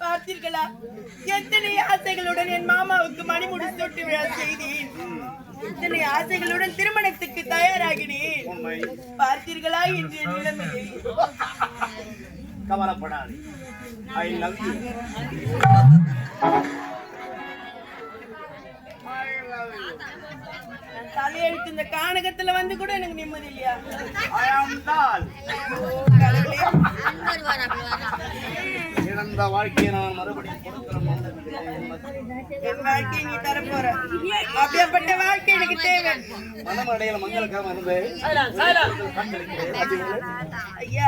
பார்த்தீர்களா? எத்தனை ஆசைகளுடன் என் மாமாவுக்கு மணிமுடி சூட்டி விழா செய்தேன். எத்தனை ஆசைகளுடன் திருமணத்துக்கு தயாராகினேன். பார்த்தீர்களா இன்று என் நிலைமையை? கவலைப்படாது. I love you. தலையெழுத்து இந்த கானகத்துல வந்து கூட எனக்கு நிம்மதி இல்லையா? I am dull. இழந்த வாழ்க்கையை நான் மறுபடியும் கொடுக்கிறேன். என் வாழ்க்கையை நீ தரப்போற. அப்படியாப்பட்ட வாழ்க்கை எனக்கு தேவை. மனம் அடையல மங்களக்காம இருந்து ஐயா,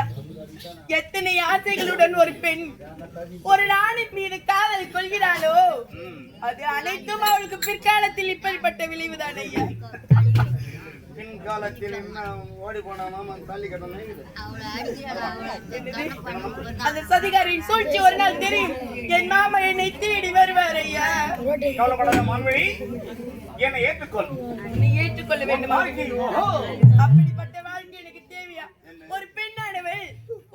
எத்தனை ஆசைகளுடன் ஒரு பெண் ஒரு நாளின் மீது காதல் கொள்கிறாளோ அது அனைத்தும் அவளுக்கு பிற்காலத்தில் இப்படிப்பட்ட விளைவுதான் ஐயா. பின்காலத்தில் என்ன ஓடி போனாலும் தள்ளி கட்டணும். அந்த சதிகாரின் சூழ்ச்சி ஒரு நாள் தெரியும். என் மாமா என்னை தேடி வருவார் ஐயா. கவலைப்படாத மான்வழி, என்னை ஏற்றுக்கொள். நீ ஏற்றுக்கொள்ள வேண்டுமா? அப்படிப்பட்ட வாழ்க்கை எனக்கு தேவையா? ஒரு பெண்ணானவள்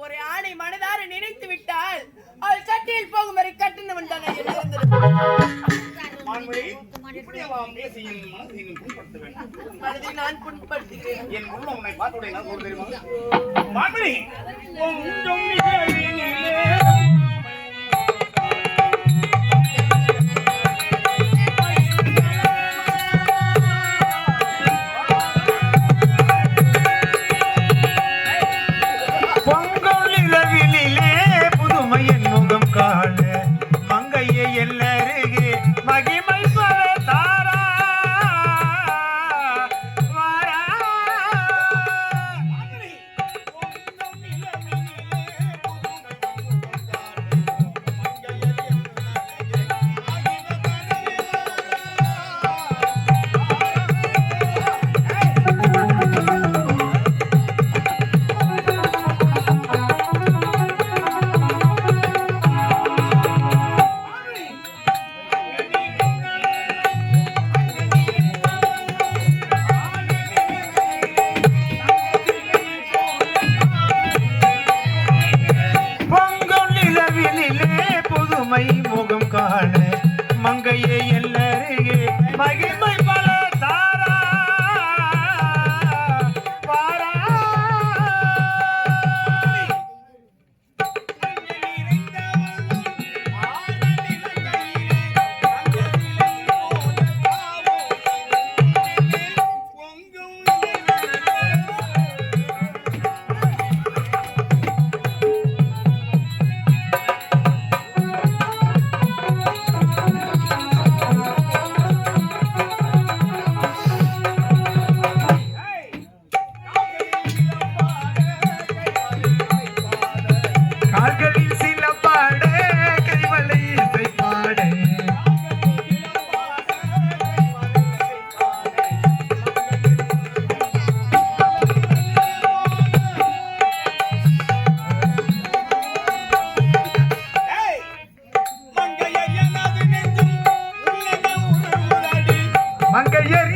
ஒரு ஆணை மனதார நினைத்து விட்டால் அவள் கட்டியில் போகும் வரை கட்டினவன் தான் மனதை நான் புண்படுத்துகிறேன். என் உள்ள உன்னை பார்த்துடைய நான் ஒரு தெரியுமா? முகம் காண மங்கையே எல்லாரே மகிமை பல தாரா பாரா. கால்களில் சில பாட கைவளை இசை பாட மங்கையர்